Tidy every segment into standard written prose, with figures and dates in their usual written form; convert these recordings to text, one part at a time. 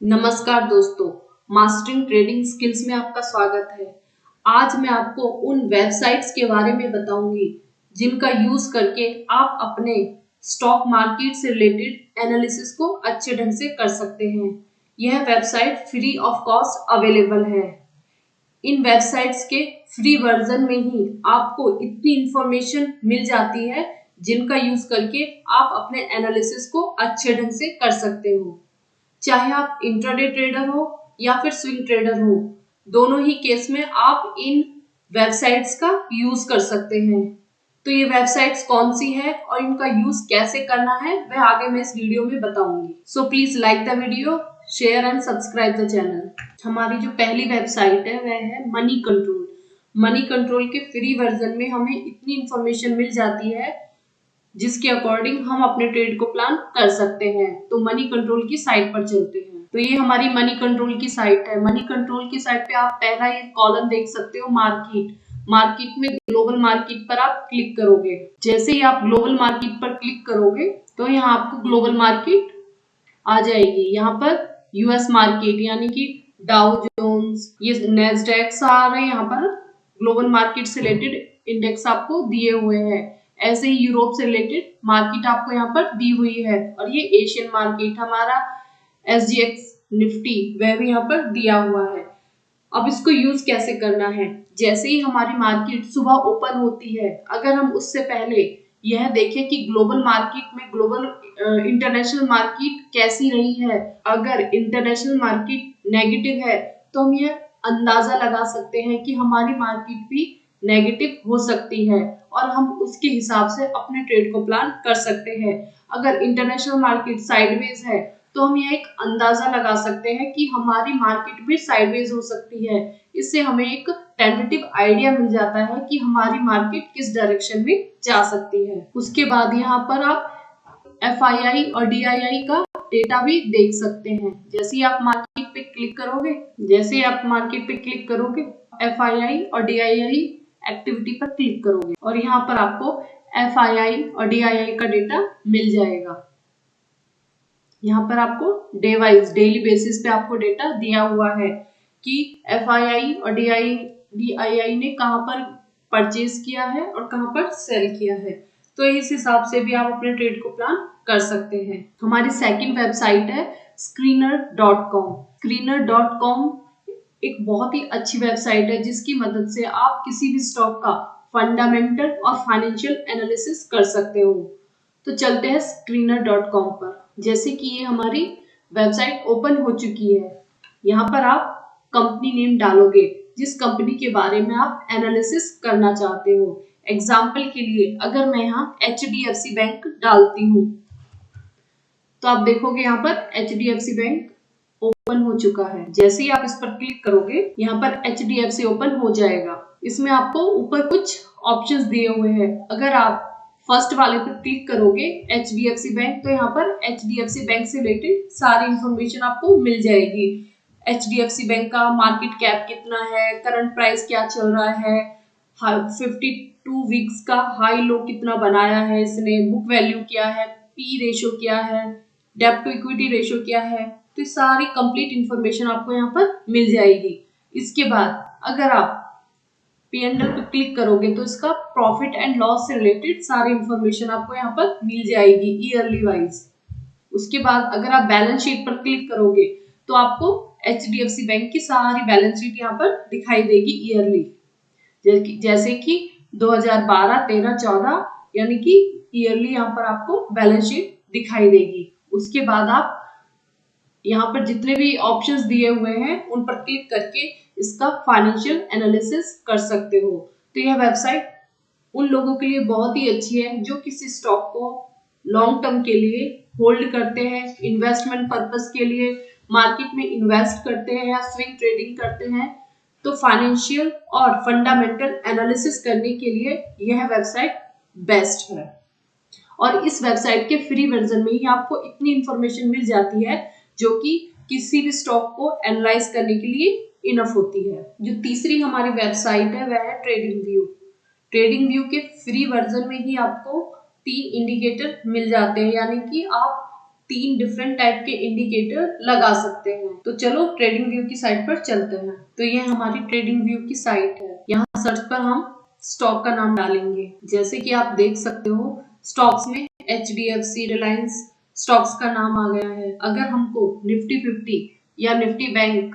नमस्कार दोस्तों, mastering trading skills में आपका स्वागत है। आज मैं आपको उन वेबसाइट्स के बारे में बताऊंगी जिनका यूज करके आप अपने स्टॉक मार्केट से रिलेटेड एनालिसिस को अच्छे ढंग से कर सकते हैं। यह website free of cost available है। इन वेबसाइट्स के फ्री वर्जन में ही आपको इतनी इंफॉर्मेशन मिल जाती है जिनका यूज करके आप अपने एनालिसिस को अच्छे ढंग से कर सकते हो। चाहे आप इंट्राडे ट्रेडर हो या फिर स्विंग ट्रेडर हो, दोनों ही केस में आप इन वेबसाइट्स का यूज कर सकते हैं। तो ये वेबसाइट्स कौन सी है और इनका यूज कैसे करना है वह आगे मैं इस वीडियो में बताऊंगी। So please like the video, share and subscribe the channel. हमारी जो पहली वेबसाइट है वह है मनी कंट्रोल। मनी कंट्रोल के फ्री वर्जन में हमें इतनी इंफॉर्मेशन मिल जाती है जिसके अकॉर्डिंग हम अपने ट्रेड को प्लान कर सकते हैं। तो मनी कंट्रोल की साइट पर चलते हैं। तो ये हमारी मनी कंट्रोल की साइट है। मनी कंट्रोल की साइट पे आप पहला ये कॉलम देख सकते हो, मार्केट। मार्केट में ग्लोबल मार्केट पर आप क्लिक करोगे। जैसे ही आप ग्लोबल मार्केट पर क्लिक करोगे तो यहाँ आपको ग्लोबल मार्केट आ जाएगी। यहाँ पर यूएस मार्केट यानी कि डाउ जोन्स, ये नेस्डैक आ रहे हैं। यहाँ पर ग्लोबल मार्केट से रिलेटेड इंडेक्स आपको दिए हुए हैं। ऐसे ही यूरोप से रिलेटेड मार्केट आपको यहाँ पर दी हुई है। और ये एशियन मार्केट हमारा SGX निफ्टी वह भी यहाँ पर दिया हुआ है। अब इसको यूज कैसे करना है? जैसे ही हमारी मार्केट सुबह ओपन होती है, अगर हम उससे पहले यह देखें कि ग्लोबल मार्केट में इंटरनेशनल मार्केट कैसी रही है। अगर इंटरनेशनल मार्केट नेगेटिव है तो हम यह अंदाजा लगा सकते हैं कि हमारी मार्केट भी नेगेटिव हो सकती है और हम उसके हिसाब से अपने ट्रेड को प्लान कर सकते हैं। अगर इंटरनेशनल मार्केट साइडवेज है तो हम यह एक अंदाजा लगा सकते हैं कि हमारी मार्केट भी साइडवेज हो सकती है। इससे हमें एक टेंटेटिव आइडिया मिल जाता है कि हमारी मार्केट किस डायरेक्शन में जा सकती है। उसके बाद यहाँ पर आप FII और DII का डेटा भी देख सकते हैं। जैसे ही आप मार्केट पे क्लिक करोगे FII और DII एक्टिविटी पर क्लिक करोगे और यहाँ पर आपको FII और DII का डेटा मिल जाएगा। यहाँ पर आपको डे वाइज, डेली बेसिस पे आपको डेटा दिया हुआ है कि FII और DII ने कहाँ पर परचेज किया है और कहाँ पर सेल किया है। तो इस हिसाब से भी आप अपने ट्रेड को प्लान कर सकते हैं। हमारी सेकंड वेबसाइट है screener.com। screener.com एक बहुत ही अच्छी वेबसाइट है जिसकी मदद से आप किसी भी स्टॉक का फंडामेंटल और फाइनेंशियल एनालिसिस कर सकते हो। तो चलते हैं screener.com पर। जैसे कि ये हमारी वेबसाइट ओपन हो चुकी है। यहाँ पर आप कंपनी नेम डालोगे जिस कंपनी के बारे में आप एनालिसिस करना चाहते हो। एग्जाम्पल के लिए अगर मैं यहाँ HDFC बैंक डालती हूँ तो आप देखोगे यहाँ पर HDFC बैंक ओपन हो चुका है। जैसे ही आप इस पर क्लिक करोगे यहाँ पर HDFC ओपन हो जाएगा। इसमें आपको ऊपर कुछ ऑप्शंस दिए हुए हैं। अगर आप फर्स्ट वाले पर क्लिक करोगे HDFC बैंक, तो यहाँ पर HDFC बैंक से रिलेटेड सारी इंफॉर्मेशन आपको मिल जाएगी। HDFC बैंक का मार्केट कैप कितना है, करंट प्राइस क्या चल रहा है, 52 वीक्स का हाई लो कितना बनाया है इसने, बुक वैल्यू क्या है, P रेशो क्या है, डेब्ट टू इक्विटी रेशो क्या है। तो सारी कंप्लीट इंफॉर्मेशन आपको यहाँ पर मिल जाएगी। इसके बाद अगर आप P&L पे क्लिक करोगे तो इसका प्रॉफिट एंड लॉस से रिलेटेड सारी इंफॉर्मेशन आपको यहाँ पर मिल जाएगी ईयरली वाइज। उसके बाद अगर आप बैलेंस शीट पर क्लिक करोगे तो आपको HDFC बैंक की सारी बैलेंस शीट यहाँ पर दिखाई देगी ईयरली। जैसे कि 2012, 13, 14 यानी कि ईयरली यहाँ पर आपको बैलेंस शीट दिखाई देगी। उसके बाद आप यहाँ पर जितने भी ऑप्शंस दिए हुए हैं उन पर क्लिक करके इसका फाइनेंशियल एनालिसिस कर सकते हो। तो यह वेबसाइट उन लोगों के लिए बहुत ही अच्छी है जो किसी स्टॉक को लॉन्ग टर्म के लिए होल्ड करते हैं, इन्वेस्टमेंट पर्पस के लिए मार्केट में इन्वेस्ट करते हैं या स्विंग ट्रेडिंग करते हैं। तो फाइनेंशियल और फंडामेंटल एनालिसिस करने के लिए यह वेबसाइट बेस्ट है। और इस वेबसाइट के फ्री वर्जन में ही आपको इतनी इंफॉर्मेशन मिल जाती है जो कि किसी भी स्टॉक को एनालाइज करने के लिए इनफ होती है। जो तीसरी हमारी वेबसाइट है वह है ट्रेडिंग व्यू। ट्रेडिंग व्यू के फ्री वर्जन में ही आपको 3 इंडिकेटर मिल जाते हैं, यानी कि आप 3 डिफरेंट टाइप के इंडिकेटर लगा सकते हैं। तो चलो ट्रेडिंग व्यू की साइट पर चलते हैं। तो ये हमारी ट्रेडिंग व्यू की साइट है। यहाँ सर्च पर हम स्टॉक का नाम डालेंगे। जैसे कि आप देख सकते हो स्टॉक्स में HDFC, रिलायंस स्टॉक्स का नाम आ गया है। अगर हमको निफ्टी 50 या निफ्टी बैंक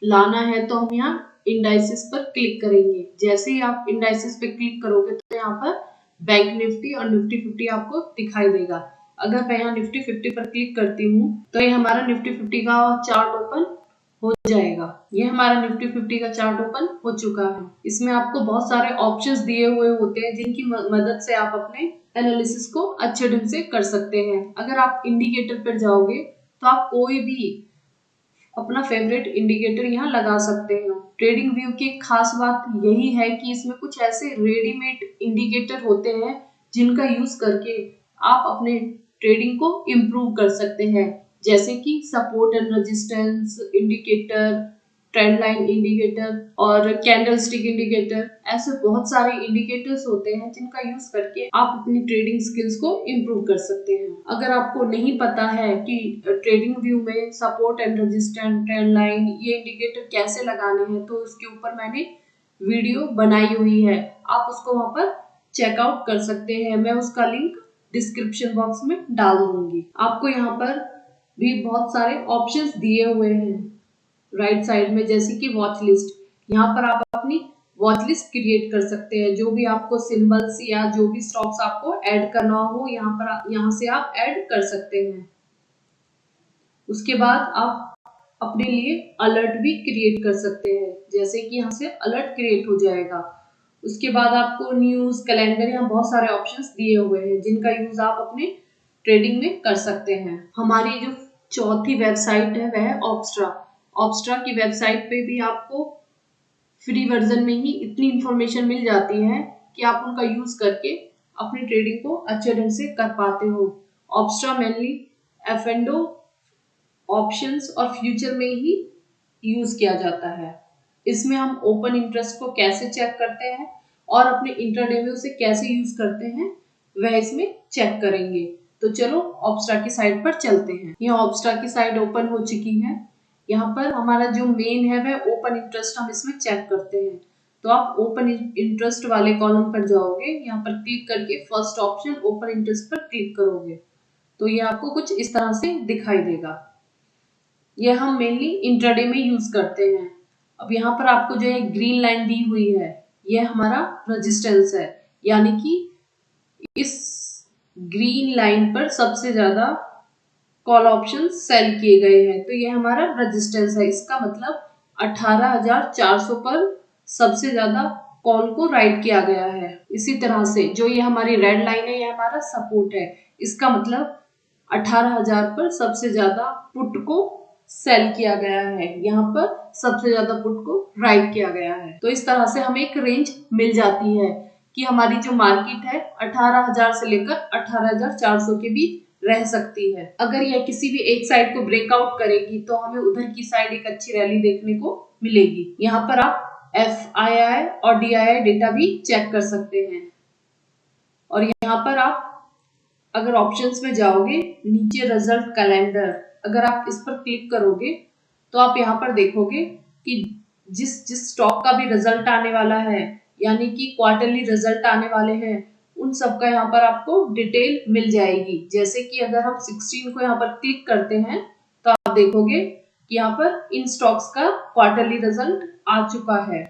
लाना है तो हम यहाँ इंडाइसेस पर क्लिक करेंगे। जैसे ही आप इंडाइसेस पे क्लिक करोगे तो यहाँ पर बैंक निफ्टी और निफ्टी 50 आपको दिखाई देगा। अगर मैं यहाँ निफ्टी 50 पर क्लिक करती हूँ तो ये हमारा निफ्टी 50 का चार्ट ओपन हो जाएगा। ये हमारा निफ्टी 50 का चार्ट ओपन हो चुका है। इसमें आपको बहुत सारे ऑप्शंस दिए हुए होते हैं जिनकी मदद से आप अपने एनालिसिस को अच्छे ढंग से कर सकते हैं। अगर आप इंडिकेटर पर जाओगे तो आप कोई भी अपना फेवरेट इंडिकेटर यहाँ लगा सकते हैं। ट्रेडिंग व्यू की खास बात यही है कि इसमें कुछ ऐसे रेडीमेड इंडिकेटर होते हैं जिनका यूज करके आप अपने ट्रेडिंग को इम्प्रूव कर सकते हैं। जैसे कि support and resistance indicator, trend line indicator और कैंडलस्टिक इंडिकेटर। ऐसे बहुत सारे इंडिकेटर्स होते हैं जिनका यूज करके आप अपनी ट्रेडिंग स्किल्स को इम्प्रूव कर सकते हैं। अगर आपको नहीं पता है कि ट्रेडिंग व्यू में support and resistance, trend line ये इंडिकेटर कैसे लगाने हैं तो उसके ऊपर मैंने वीडियो बनाई हुई है। आप उसको वहां पर चेकआउट कर सकते हैं। मैं उसका लिंक डिस्क्रिप्शन बॉक्स में डाल दूंगी। आपको यहाँ पर भी बहुत सारे ऑप्शंस दिए हुए हैं राइट साइड में, जैसे कि वॉच लिस्ट। यहाँ पर आप अपनी वॉच लिस्ट क्रिएट कर सकते हैं। जो भी आपको सिंबल्स या जो भी स्टॉक्स आपको ऐड करना हो यहाँ से आप ऐड कर सकते हैं। उसके बाद आप अपने लिए अलर्ट भी क्रिएट कर सकते हैं। जैसे कि यहाँ से अलर्ट क्रिएट हो जाएगा। उसके बाद आपको न्यूज, कैलेंडर, यहाँ बहुत सारे ऑप्शंस दिए हुए हैं जिनका यूज आप अपने ट्रेडिंग में कर सकते हैं। हमारी जो चौथी वेबसाइट है वह है ऑप्स्ट्रा। ऑप्स्ट्रा की वेबसाइट पे भी आपको फ्री वर्जन में ही इतनी इंफॉर्मेशन मिल जाती है कि आप उनका यूज करके अपनी ट्रेडिंग को अच्छे ढंग से कर पाते हो। ऑप्स्ट्रा मेनली F&O, ऑप्शंस और फ्यूचर में ही यूज किया जाता है। इसमें हम ओपन इंटरेस्ट को कैसे चेक करते हैं और अपने इंट्राडे में उसे कैसे यूज करते हैं वह इसमें चेक करेंगे। तो चलो ऑप्स्ट्रा की साइट पर चलते हैं। यहाँ ऑप्स्ट्रा की साइट ओपन हो चुकी है। यहाँ पर हमारा जो मेन है वह ओपन इंटरेस्ट हम इसमें चेक करते हैं। तो आप ओपन इंटरेस्ट वाले कॉलम पर जाओगे, यहाँ पर क्लिक करके फर्स्ट ऑप्शन ओपन इंटरेस्ट पर क्लिक करोगे तो ये आपको कुछ इस तरह से दिखाई देगा। ये हम मेनली इंट्राडे में यूज करते हैं। अब यहाँ पर आपको जो है ग्रीन लाइन दी हुई है यह हमारा रेजिस्टेंस है, यानी कि इस ग्रीन लाइन पर सबसे ज्यादा कॉल ऑप्शन सेल किए गए हैं तो यह हमारा रेजिस्टेंस है। इसका मतलब 18,400 पर सबसे ज्यादा कॉल को राइट किया गया है। इसी तरह से जो ये हमारी रेड लाइन है यह हमारा सपोर्ट है। इसका मतलब 18,000 पर सबसे ज्यादा पुट को सेल किया गया है। यहाँ पर सबसे ज्यादा पुट को राइट किया गया है। तो इस तरह से हमें एक रेंज मिल जाती है कि हमारी जो मार्केट है 18,000 से लेकर 18,400 के बीच रह सकती है। अगर यह किसी भी एक साइड को ब्रेकआउट करेगी तो हमें उधर की साइड एक अच्छी रैली देखने को मिलेगी। यहाँ पर आप FII और DII डेटा भी चेक कर सकते हैं। और यहाँ पर आप अगर ऑप्शंस में जाओगे, नीचे रिजल्ट कैलेंडर, अगर आप इस पर क्लिक करोगे तो आप यहाँ पर देखोगे कि जिस स्टॉक का भी रिजल्ट आने वाला है, यानी कि क्वार्टरली रिजल्ट आने वाले हैं, उन सब का यहाँ पर आपको डिटेल मिल जाएगी। जैसे कि अगर हम 16 को यहाँ पर क्लिक करते हैं तो आप देखोगे कि यहाँ पर इन स्टॉक्स का क्वार्टरली रिजल्ट आ चुका है।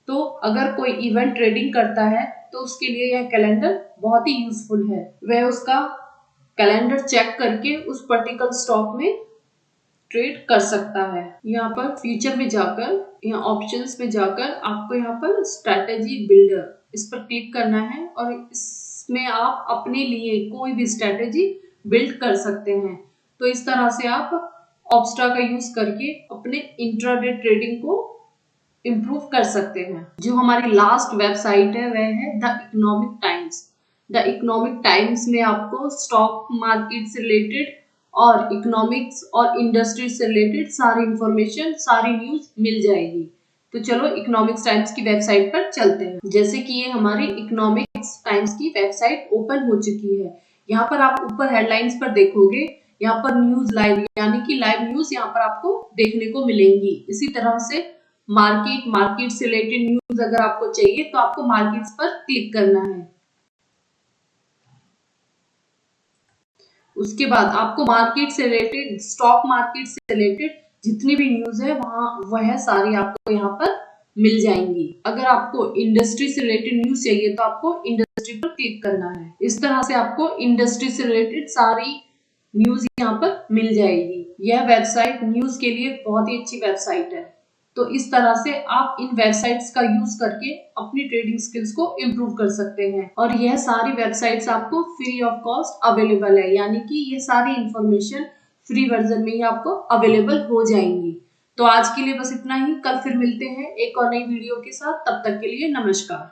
तो अगर कोई इवेंट ट्रेडिंग करता है तो उसके लिए यह कैलेंडर बहुत ही यूजफुल है। वह उसका कैलेंडर चेक करके उस पर्टिकुलर स्टॉक में ट्रेड कर सकता है। यहाँ पर फ्यूचर में जाकर, यहाँ ऑप्शंस में जाकर आपको यहाँ पर स्ट्रैटेजी बिल्डर इस पर क्लिक करना है और इसमें आप अपने लिए कोई भी स्ट्रैटेजी बिल्ड कर सकते हैं। तो इस तरह से आप ऑप्स्ट्रा का यूज करके अपने इंट्राडे ट्रेडिंग को इम्प्रूव कर सकते हैं। जो हमारी लास्ट वेबसाइट है वह है the economic times. The economic times में आपको स्टॉक मार्केट से रिलेटेड और इकोनॉमिक्स और इंडस्ट्री से रिलेटेड सारी इंफॉर्मेशन, सारी न्यूज मिल जाएगी। तो चलो इकोनॉमिक्स टाइम्स की वेबसाइट पर चलते हैं। जैसे कि ये हमारी इकोनॉमिक्स टाइम्स की वेबसाइट ओपन हो चुकी है। यहाँ पर आप ऊपर हेडलाइंस पर देखोगे, यहाँ पर न्यूज लाइव यानी कि लाइव न्यूज यहाँ पर आपको देखने को मिलेंगी। इसी तरह से मार्केट से रिलेटेड न्यूज अगर आपको चाहिए तो आपको मार्केट्स पर क्लिक करना है। उसके बाद आपको मार्केट से रिलेटेड, स्टॉक मार्केट से रिलेटेड जितनी भी न्यूज है वह सारी आपको यहाँ पर मिल जाएंगी। अगर आपको इंडस्ट्री से रिलेटेड न्यूज चाहिए तो आपको इंडस्ट्री पर क्लिक करना है। इस तरह से आपको इंडस्ट्री से रिलेटेड सारी न्यूज यहाँ पर मिल जाएगी। यह वेबसाइट न्यूज के लिए बहुत ही अच्छी वेबसाइट है। तो इस तरह से आप इन वेबसाइट्स का यूज करके अपनी ट्रेडिंग स्किल्स को इम्प्रूव कर सकते हैं। और यह सारी वेबसाइट्स आपको फ्री ऑफ कॉस्ट अवेलेबल है, यानी कि ये सारी इंफॉर्मेशन फ्री वर्जन में ही आपको अवेलेबल हो जाएंगी। तो आज के लिए बस इतना ही। कल फिर मिलते हैं एक और नई वीडियो के साथ। तब तक के लिए नमस्कार।